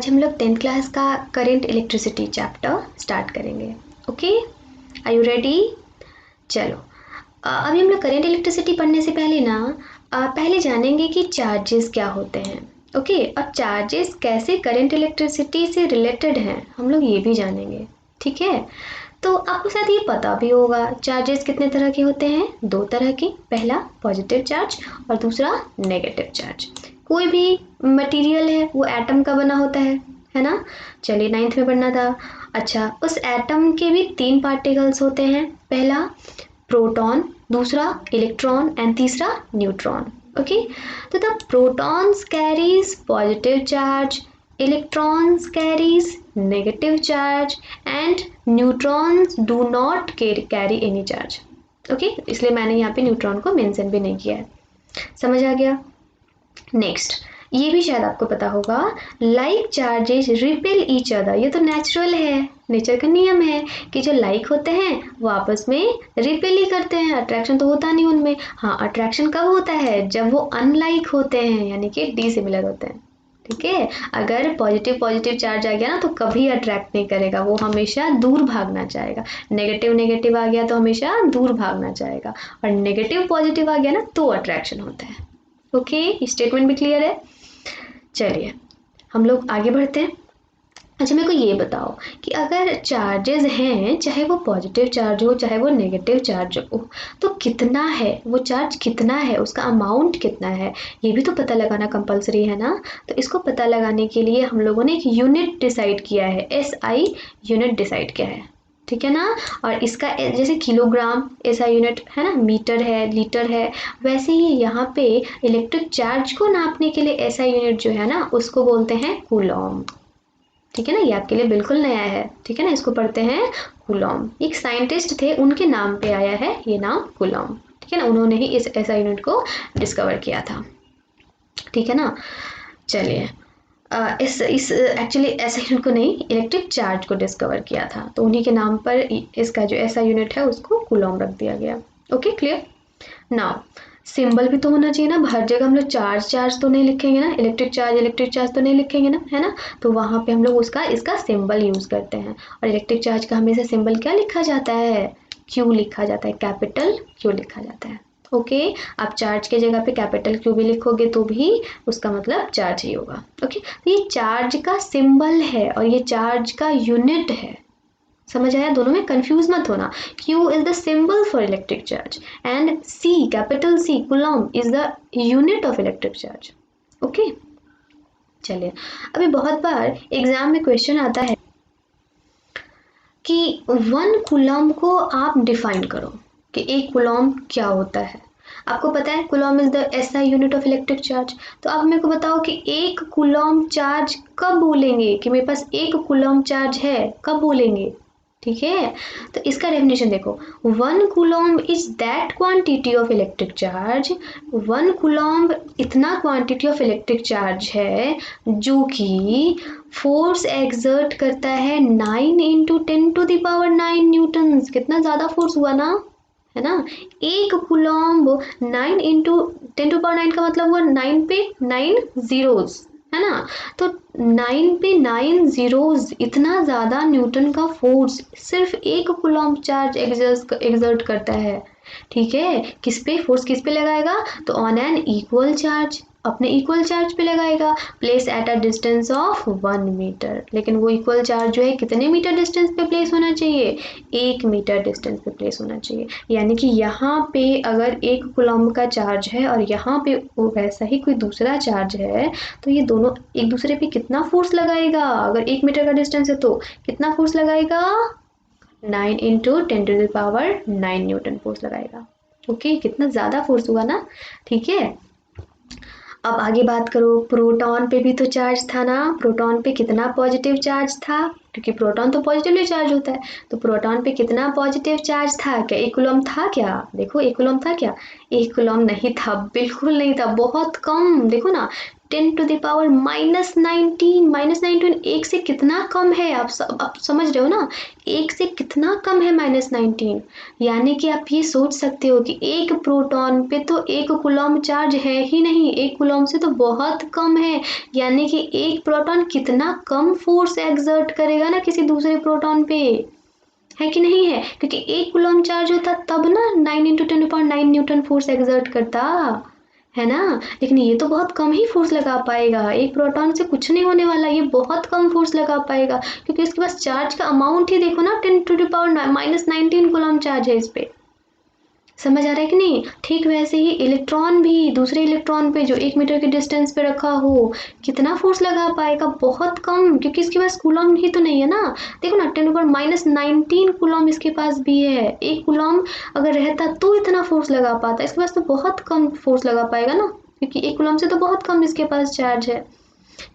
आज हम लोग 10th क्लास का करंट इलेक्ट्रिसिटी चैप्टर स्टार्ट करेंगे। Okay, are you ready? चलो, अभी हम लोग करंट इलेक्ट्रिसिटी पढ़ने से पहले ना पहले जानेंगे कि चार्जेस क्या होते हैं। ओके, और चार्जेस कैसे करंट इलेक्ट्रिसिटी से रिलेटेड हैं हम लोग ये भी जानेंगे। ठीक है, तो आपको शायद ये पता भी होगा चार्जेस कितने तरह के होते हैं। 2 तरह के, पहला पॉजिटिव चार्ज और दूसरा नेगेटिव चार्ज। कोई भी मटेरियल है वो एटम का बना होता है ना। चलिए 9th में पढ़ना था। अच्छा, उस एटम के भी 3 पार्टिकल्स होते हैं, पहला प्रोटॉन, दूसरा इलेक्ट्रॉन एंड तीसरा न्यूट्रॉन। ओके, तो the protons carries positive charge, electrons carries negative charge and neutrons do not carry any charge. Okay, इसलिए मैंने यहाँ पे न्यूट्रॉन को मेंशन भी नहीं किया है। समझ आ गया? नेक्स्ट, ये भी शायद आपको पता होगा, like charges repel each other. ये तो नेचुरल है, नेचर का नियम है कि जो लाइक होते हैं वो आपस में रिपेल ही करते हैं, अट्रैक्शन तो होता नहीं उनमें। हाँ, अट्रैक्शन कब होता है? जब वो अनलाइक होते हैं, यानी कि डिसिमिलर होते हैं। ठीक है, अगर पॉजिटिव चार्ज आ गया ना तो कभी अट्रैक्ट नहीं करेगा, वो हमेशा दूर भागना चाहेगा। नेगेटिव आ गया तो हमेशा दूर भागना चाहेगा, और नेगेटिव पॉजिटिव आ गया ना तो अट्रैक्शन होता है। ओके, स्टेटमेंट भी क्लियर है? चलिए हम लोग आगे बढ़ते हैं। अच्छा, मेरे को ये बताओ कि अगर चार्जेस हैं, चाहे वो पॉजिटिव चार्ज हो चाहे वो नेगेटिव चार्ज हो, तो कितना है वो चार्ज, कितना है उसका अमाउंट, कितना है ये भी तो पता लगाना कंपलसरी है ना। तो इसको पता लगाने के लिए हम लोगों ने एक यूनिट डिसाइड किया है, SI यूनिट डिसाइड किया है। ठीक है ना। और इसका जैसे किलोग्राम SI यूनिट है ना, मीटर है, लीटर है, वैसे ही यहाँ पे इलेक्ट्रिक चार्ज को नापने के लिए SI यूनिट जो है ना उसको बोलते हैं कूलॉम। ठीक है ना, ये आपके लिए बिल्कुल नया है। ठीक है ना, इसको पढ़ते हैं कूलॉम। एक साइंटिस्ट थे, उनके नाम पे आया है ये नाम कूलॉम। ठीक है ना, उन्होंने ही इस SI यूनिट को डिस्कवर किया था। ठीक है ना। चलिए, इस एक्चुअली SI यूनिट को नहीं, इलेक्ट्रिक चार्ज को डिस्कवर किया था, तो उन्हीं के नाम पर इसका जो SI यूनिट है उसको कूलॉम रख दिया गया। Okay, clear? नाउ सिंबल भी तो होना चाहिए ना, हर जगह हम लोग चार्ज तो नहीं लिखेंगे ना, इलेक्ट्रिक चार्ज तो नहीं लिखेंगे ना, है ना। तो वहाँ पे हम लोग इसका सिंबल यूज करते हैं। और इलेक्ट्रिक चार्ज का हमेशा सिंबल क्या लिखा जाता है? Q लिखा जाता है, कैपिटल Q लिखा जाता है। ओके, आप चार्ज के जगह पे कैपिटल Q भी लिखोगे तो भी उसका मतलब चार्ज ही होगा। ओके, तो ये चार्ज का सिंबल है और ये चार्ज का यूनिट है। समझ आया? दोनों में कंफ्यूज मत होना। Q is the symbol for electric charge and C, capital C, coulomb is the unit of electric charge. Okay, चलिए, अभी बहुत बार एग्जाम में क्वेश्चन आता है कि 1 कूलॉम को आप डिफाइन करो कि 1 कूलॉम क्या होता है। आपको पता है Coulomb is the SI unit of electric charge. तो आप मेरे को बताओ कि 1 कूलॉम चार्ज कब बोलेंगे कि मेरे पास 1 कूलॉम चार्ज है, कब बोलेंगे? ठीक है, तो इसका डेफिनेशन देखो, 1 Coulomb is that quantity of electric charge. 1 Coulomb इतना क्वांटिटी ऑफ इलेक्ट्रिक चार्ज है जो कि फोर्स एक्सर्ट करता है 9 × 10⁻⁹ न्यूटन्स। कितना ज़्यादा फोर्स हुआ ना, है ना। 1 कूलॉम्ब 9 × 10⁻⁹ का मतलब हुआ 9 पे 9 zeros, है ना। तो 9 पे 9 zeros, इतना ज़्यादा न्यूटन का फोर्स सिर्फ 1 कूलॉम्ब चार्ज एक्सर्ट करता है। ठीक है, किस पे फोर्स, किस पे लगाएगा? तो ऑन एन इक्वल चार्ज, अपने इक्वल चार्ज पे लगाएगा, place at a distance of 1 meter. लेकिन वो इक्वल चार्ज जो है कितने मीटर डिस्टेंस पे प्लेस होना चाहिए? 1 मीटर डिस्टेंस पे प्लेस होना चाहिए। यानी कि यहाँ पे अगर 1 कूलॉम्ब का चार्ज है और यहाँ पे वैसा ही कोई दूसरा चार्ज है, तो ये दोनों एक दूसरे पे कितना फोर्स लगाएगा? अगर 1 मीटर का डिस्टेंस है तो कितना फोर्स लगाएगा? 9 × 10⁻⁹ न्यूटन फोर्स लगाएगा। ओके, कितना ज़्यादा फोर्स हुआ ना। ठीक है, अब आगे बात करो, प्रोटॉन पे भी तो चार्ज था ना। प्रोटॉन पे कितना पॉजिटिव चार्ज था? क्योंकि प्रोटॉन तो पॉजिटिवली चार्ज होता है, तो प्रोटॉन पे कितना पॉजिटिव चार्ज था? क्या 1 कूलॉम था क्या? देखो 1 कूलॉम था क्या? 1 कूलॉम नहीं था, बिल्कुल नहीं था, बहुत कम। देखो ना, 10⁻⁻⁹ -19 एक से कितना कम है, आप समझ रहे हो ना, एक से कितना कम है -19। यानी कि आप ये सोच सकते हो कि एक प्रोटॉन पे तो 1 कूलम चार्ज है ही नहीं, 1 कूलम से तो बहुत कम है। यानी कि एक प्रोटॉन कितना कम फोर्स एक्सर्ट करेगा ना किसी दूसरे प्रोटॉन पे, है कि नहीं है, क्योंकि 1 कूलम चार्ज होता तब ना 9 × 10⁹ न्यूटन फोर्स एक्सर्ट करता है ना। लेकिन ये तो बहुत कम ही फोर्स लगा पाएगा, एक प्रोटॉन से कुछ नहीं होने वाला, ये बहुत कम फोर्स लगा पाएगा, क्योंकि इसके पास चार्ज का अमाउंट ही देखो ना 10⁻⁻19 कूलम चार्ज है इस पे। समझ आ रहा है कि नहीं। ठीक वैसे ही इलेक्ट्रॉन भी दूसरे इलेक्ट्रॉन पे जो 1 मीटर के डिस्टेंस पे रखा हो, कितना फोर्स लगा पाएगा, बहुत कम, क्योंकि इसके पास कूलम ही तो नहीं है ना। देखो ना 10⁻⁻19 कूलम इसके पास भी है, 1 कूलम अगर रहता तो इतना फोर्स लगा पाता, इसके पास तो बहुत कम फोर्स लगा पाएगा ना, क्योंकि 1 कूलम से तो बहुत कम इसके पास चार्ज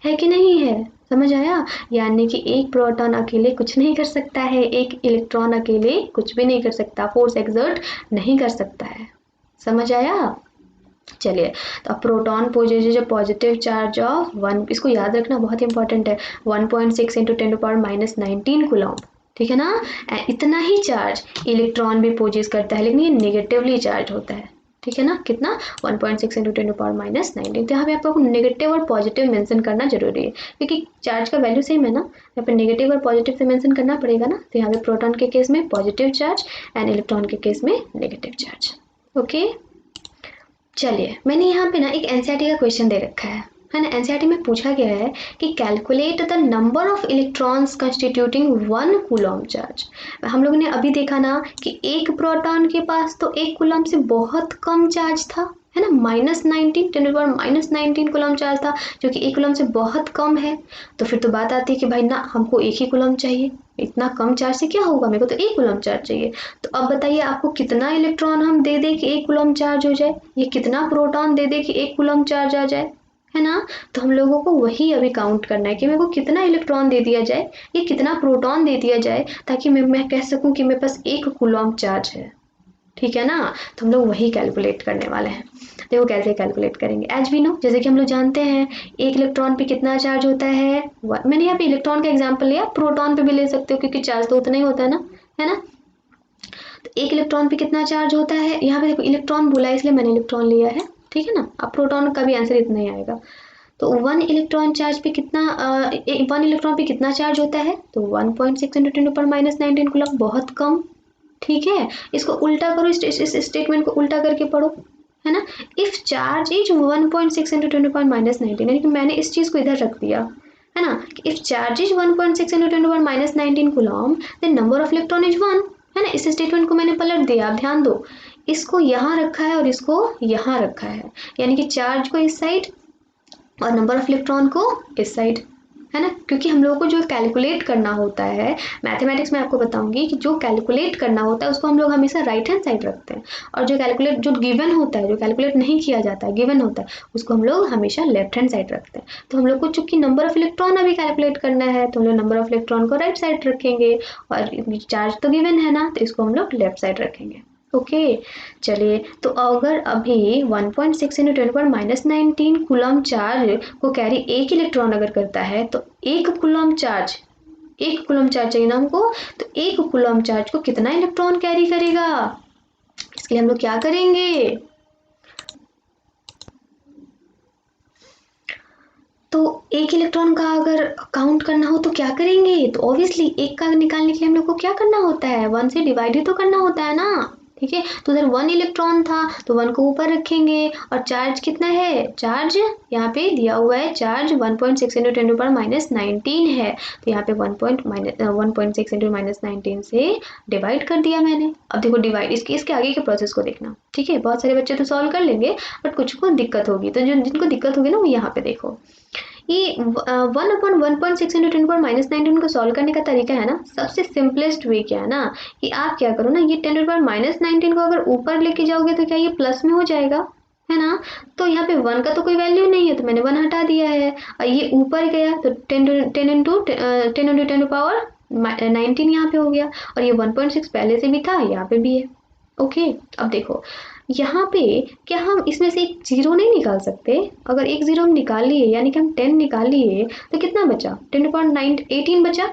है कि नहीं है। समझ आया। यानी कि एक प्रोटॉन अकेले कुछ नहीं कर सकता है, एक इलेक्ट्रॉन अकेले कुछ भी नहीं कर सकता, फोर्स एक्सर्ट नहीं कर सकता है। समझ आया। चलिए, तो अब proton possesses a positive charge of 1, इसको याद रखना बहुत इंपॉर्टेंट है, 1.6 × 10⁻⁻19 कूलम, ठीक है ना। इतना ही चार्ज इलेक्ट्रॉन भी पोजेस करता है, लेकिन ये नेगेटिवली चार्ज होता है, ठीक है ना। कितना 1.6 × 10⁻⁻19। तो यहाँ पे आपको नेगेटिव और पॉजिटिव मेंशन करना जरूरी है, क्योंकि चार्ज का वैल्यू सेम है ना, यहाँ पे नेगेटिव और पॉजिटिव से मेंशन करना पड़ेगा ना। तो यहाँ पे प्रोटॉन के केस में पॉजिटिव चार्ज एंड इलेक्ट्रॉन के केस में नेगेटिव चार्ज। ओके, चलिए, मैंने यहाँ पे ना एक एनसीईआरटी का क्वेश्चन दे रखा है ना। एनसीईआरटी में पूछा गया है कि calculate the number of electrons constituting 1 coulomb charge. हम लोगों ने अभी देखा ना कि एक प्रोटॉन के पास तो 1 कूलम से बहुत कम चार्ज था, है ना, -19 10⁻⁻19 कूलम चार्ज था, जो कि 1 कूलम से बहुत कम है। तो फिर तो बात आती है कि भाई ना, हमको 1 ही कूलम चाहिए, इतना कम चार्ज से क्या होगा, मेरे को तो 1 कूलम चार्ज चाहिए। तो अब बताइए आपको कितना इलेक्ट्रॉन हम दे दे कि 1 कूलम चार्ज हो जाए, ये कितना प्रोटॉन दे दे कि 1 कूलम चार्ज आ जाए, है ना। तो हम लोगों को वही अभी काउंट करना है कि मेरे को कितना इलेक्ट्रॉन दे दिया जाए, ये कितना प्रोटॉन दे दिया जाए, ताकि मैं कह सकूं कि मेरे पास 1 कूलम चार्ज है, ठीक है ना। तो हम लोग वही कैलकुलेट करने वाले हैं। देखो कैसे कैलकुलेट करेंगे। एज वी नो, जैसे कि हम लोग जानते हैं 1 इलेक्ट्रॉन पे कितना चार्ज होता है, मैंने यहाँ पे इलेक्ट्रॉन का एग्जांपल लिया, प्रोटॉन पे भी ले सकते हो क्योंकि चार्ज तो उतना ही होता है ना, है ना। तो 1 इलेक्ट्रॉन पे कितना चार्ज होता है, यहाँ पे देखो इलेक्ट्रॉन बोला है इसलिए मैंने इलेक्ट्रॉन लिया है, ठीक है ना। अब प्रोटॉन का भी आंसर इतना ही आएगा। तो 1 इलेक्ट्रॉन चार्ज पे कितना 1 इलेक्ट्रॉन पे कितना चार्ज होता है, तो 1.6 × 10⁻⁻19 कूलम, बहुत कम, ठीक है। इसको उल्टा करो, इस स्टेटमेंट को उल्टा करके पढ़ो, है ना। इफ चार्ज इज 1.6 × 10⁻⁻19, यानी कि मैंने इस चीज को इधर रख दिया, है ना, कि if charge is 1.6 × 10⁻⁻19 coulomb, then number of electron is 1, है ना। इस स्टेटमेंट को मैंने पलट दिया, आप ध्यान दो, इसको यहाँ रखा है और इसको यहाँ रखा है, यानी कि चार्ज को इस साइड और नंबर ऑफ इलेक्ट्रॉन को इस साइड, है ना। क्योंकि हम लोगों को जो कैलकुलेट करना होता है मैथमेटिक्स में, आपको बताऊंगी कि जो कैलकुलेट करना होता है उसको हम लोग हमेशा राइट हैंड साइड रखते हैं, और जो गिवन होता है, जो कैलकुलेट नहीं किया जाता है, गिवन होता है, उसको हम लोग हमेशा लेफ्ट हैंड साइड रखते हैं। तो हम लोग को चूंकि नंबर ऑफ इलेक्ट्रॉन अभी कैलकुलेट करना है, तो हम लोग नंबर ऑफ इलेक्ट्रॉन को राइट साइड रखेंगे, और चार्ज तो गिवन है ना, तो इसको हम लोग लेफ्ट साइड रखेंगे। ओके, चलिए, तो अगर अभी 1.6 × 10⁻⁻19 कूलम चार्ज को कैरी 1 इलेक्ट्रॉन अगर करता है, तो 1 कूलम चार्ज चाहिए ना हमको, तो 1 कूलम चार्ज को कितना इलेक्ट्रॉन कैरी करेगा, इसके लिए हम लोग क्या करेंगे, तो 1 इलेक्ट्रॉन का अगर काउंट करना हो तो क्या करेंगे, तो ऑब्वियसली 1 का निकालने के लिए हम लोग को क्या करना होता है, 1 से डिवाइड ही तो करना होता है ना, ठीक है। तो उधर 1 इलेक्ट्रॉन था तो 1 को ऊपर रखेंगे, और चार्ज कितना है, चार्ज यहाँ पे दिया हुआ है, चार्ज 1.6 × 10⁻⁻19 है, तो यहाँ पे 1.6 × -19 से डिवाइड कर दिया मैंने। अब देखो डिवाइड, इसके आगे के प्रोसेस को देखना, ठीक है। बहुत सारे बच्चे तो सॉल्व कर लेंगे, बट कुछ को दिक्कत होगी, तो जिनको दिक्कत होगी ना वो यहाँ पे देखो, ये 1/1.6 × 10⁻⁻19 को सॉल्व करने का तरीका है ना, सबसे सिंपलेस्ट वे क्या है ना, कि आप क्या करो ना, ये 10⁻⁻19 को अगर ऊपर लेके जाओगे तो क्या ये प्लस में हो जाएगा, है ना। तो यहाँ पे 1 का तो कोई वैल्यू नहीं है, तो मैंने 1 हटा दिया है, और ये ऊपर गया तो 10 × 10⁻19 यहाँ पे हो गया, और ये 1.6 पहले से भी था, यहाँ पे भी है। ओके, अब देखो यहाँ पे क्या हम इसमें से एक जीरो नहीं निकाल सकते? अगर एक जीरो हम निकाल लिए यानी कि हम 10 निकाल लिए तो कितना बचा? 10 18 बचा।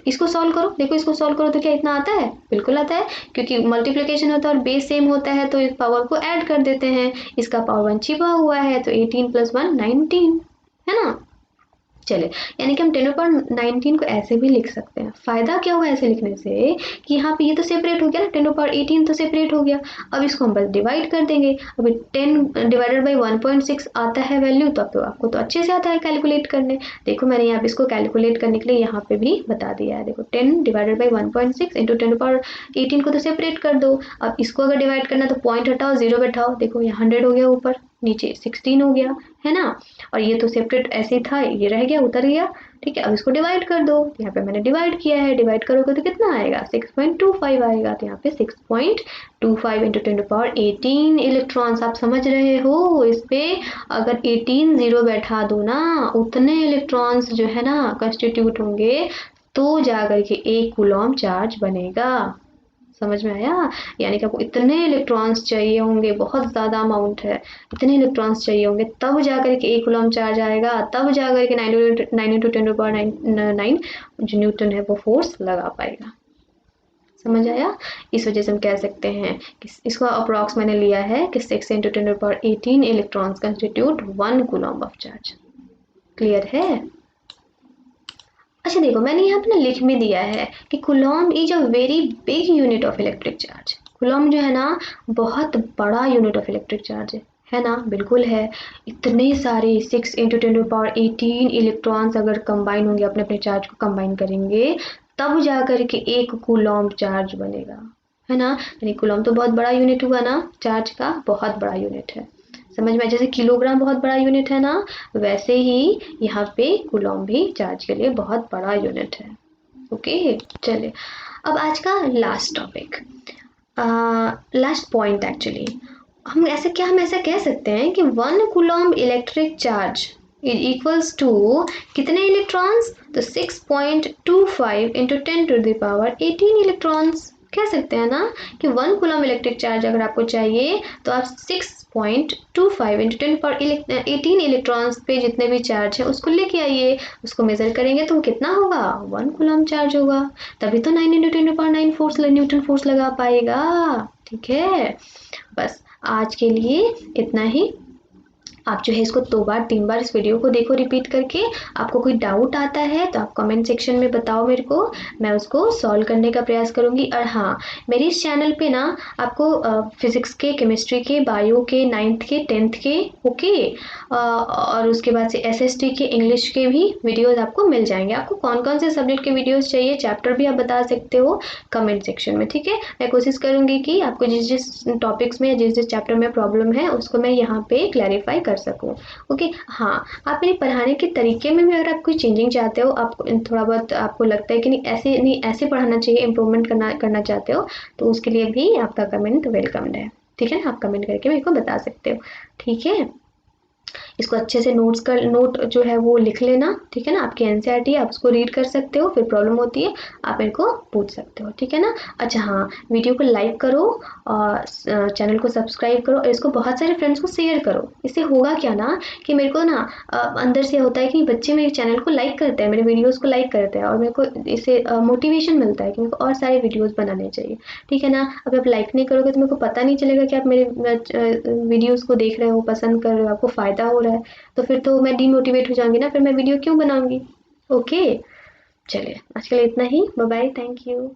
इसको सॉल्व करो, देखो इसको सॉल्व करो तो क्या इतना आता है? बिल्कुल आता है, क्योंकि मल्टीप्लिकेशन होता है और बेस सेम होता है तो इस पावर को ऐड कर देते हैं। इसका पावर 1 छिपा हुआ है तो 18 + 1 19, है ना? चले, यानी कि हम 10/19 को ऐसे भी लिख सकते हैं। फायदा क्या हुआ ऐसे लिखने से कि यहाँ पे ये तो सेपरेट हो गया ना, 10/18 तो सेपरेट हो गया। अब इसको हम बस डिवाइड कर देंगे। अभी 10 डिवाइडेड बाई 1.6 आता है वैल्यू, तो आपको तो अच्छे से आता है कैलकुलेट करने। देखो मैंने यहाँ पे इसको कैलकुलेट करने के लिए यहाँ पे भी बता दिया है। देखो 10 डिवाइडेड बाई 1.6 इंटू 10/18 को तो सेपरेट कर दो। अब इसको अगर डिवाइड करना तो पॉइंट हटाओ, जीरो बैठाओ, देखो यहाँ 100 हो गया, ऊपर नीचे 16 हो गया, है ना? और ये तो सेपरेट ऐसे था, ये रह गया, उतर गया। ठीक है, अब इसको डिवाइड कर दो। यहाँ पे मैंने डिवाइड किया है, डिवाइड करोगे तो कितना आएगा? 6.25 आएगा। तो यहाँ पे 6.25 इंटू 10/18 इलेक्ट्रॉन्स। आप समझ रहे हो? इस पे अगर 18 जीरो बैठा दो ना, उतने इलेक्ट्रॉन्स जो है ना कंस्टिट्यूट होंगे, तो जाकर के 1 कूलॉम चार्ज बनेगा। समझ में आया? यानी कि आपको इतने इलेक्ट्रॉन्स चाहिए होंगे, बहुत ज़्यादा अमाउंट है, इतने इलेक्ट्रॉन्स चाहिए होंगे तब जाकर के 1 कूलॉम चार्ज आएगा, तब जाकर के 9 इंटू 10⁹ जो न्यूटन है वो फोर्स लगा पाएगा। समझ आया? इस वजह से हम कह सकते हैं कि इसको अप्रॉक्स मैंने लिया है कि 6 into 10⁻18 electrons constitute 1 Coulomb of charge. Clear है? अच्छा देखो, मैंने यहाँ पे ना लिख भी दिया है कि Coulomb is a very big unit of electric charge. Coulomb जो है ना बहुत बड़ा यूनिट ऑफ इलेक्ट्रिक चार्ज है ना? बिल्कुल है। इतने सारे 6 इंटू 10⁻18 इलेक्ट्रॉन्स अगर कंबाइन होंगे, अपने अपने चार्ज को कंबाइन करेंगे, तब जाकर के 1 कूलॉम चार्ज बनेगा, है ना? यानी कूलॉम तो बहुत बड़ा यूनिट हुआ ना, चार्ज का बहुत बड़ा यूनिट है। समझ में? जैसे किलोग्राम बहुत बड़ा यूनिट है ना, वैसे ही यहाँ पे कूलॉम भी चार्ज के लिए बहुत बड़ा यूनिट है। ओके, चलिए अब आज का last topic, last point actually. हम ऐसा कह सकते हैं कि 1 coulomb electric charge is equals to कितने इलेक्ट्रॉन्स? तो 6.25 इंटू 10⁻18 इलेक्ट्रॉन्स। कह सकते हैं ना कि 1 कूलॉम इलेक्ट्रिक चार्ज अगर आपको चाहिए तो आप 6.25 इंटू 10⁻18 इलेक्ट्रॉन्स पे जितने भी चार्ज है उसको लेके आइए, उसको मेजर करेंगे तो कितना होगा? 1 कूलॉम चार्ज होगा। तभी तो 9 इंटू 10⁻9 फोर्स न्यूटन फोर्स लगा पाएगा। ठीक है, बस आज के लिए इतना ही। आप जो है इसको 2 बार 3 बार इस वीडियो को देखो रिपीट करके। आपको कोई डाउट आता है तो आप कमेंट सेक्शन में बताओ मेरे को, मैं उसको सॉल्व करने का प्रयास करूँगी। और हाँ, मेरे इस चैनल पे ना आपको फिज़िक्स के, केमिस्ट्री के, बायो के, 9th के, 10th के, ओके, और उसके बाद से SST के, इंग्लिश के भी वीडियोज़ आपको मिल जाएंगे। आपको कौन कौन से सब्जेक्ट के वीडियोज़ चाहिए, चैप्टर भी आप बता सकते हो कमेंट सेक्शन में। ठीक है, मैं कोशिश करूँगी कि आपको जिस जिस टॉपिक्स में, जिस जिस चैप्टर में प्रॉब्लम है उसको मैं यहाँ पे क्लैरिफाई कर सकूँ। ओके, हाँ, आप मेरे पढ़ाने के तरीके में भी अगर आप कोई चेंजिंग चाहते हो, आपको थोड़ा बहुत आपको लगता है कि नहीं ऐसे पढ़ाना चाहिए, इम्प्रूवमेंट करना चाहते हो, तो उसके लिए भी आपका कमेंट वेलकम्ड है। ठीक है ना? आप कमेंट करके मेरे को बता सकते हो। ठीक है, इसको अच्छे से नोट जो है वो लिख लेना। ठीक है ना? आपकी NCERT आप उसको रीड कर सकते हो, फिर प्रॉब्लम होती है आप मेरे को पूछ सकते हो। ठीक है ना? अच्छा हाँ, वीडियो को लाइक करो और चैनल को सब्सक्राइब करो और इसको बहुत सारे फ्रेंड्स को शेयर करो। इससे होगा क्या ना कि मेरे को ना अंदर से होता है कि बच्चे मेरे चैनल को लाइक करते हैं, मेरे वीडियोज़ को लाइक करते हैं और मेरे को इससे मोटिवेशन मिलता है कि मेरे को और सारे वीडियोज़ बनाने चाहिए। ठीक है ना? अगर आप लाइक नहीं करोगे तो मेरे को पता नहीं चलेगा कि आप मेरे वीडियोज़ को देख रहे हो, पसंद कर रहे हो, आपको फ़ायदा हो रहा है, तो फिर तो मैं डीमोटिवेट हो जाऊंगी ना, फिर मैं वीडियो क्यों बनाऊंगी? ओके, चलिए आज के लिए इतना ही। Bye bye, thank you.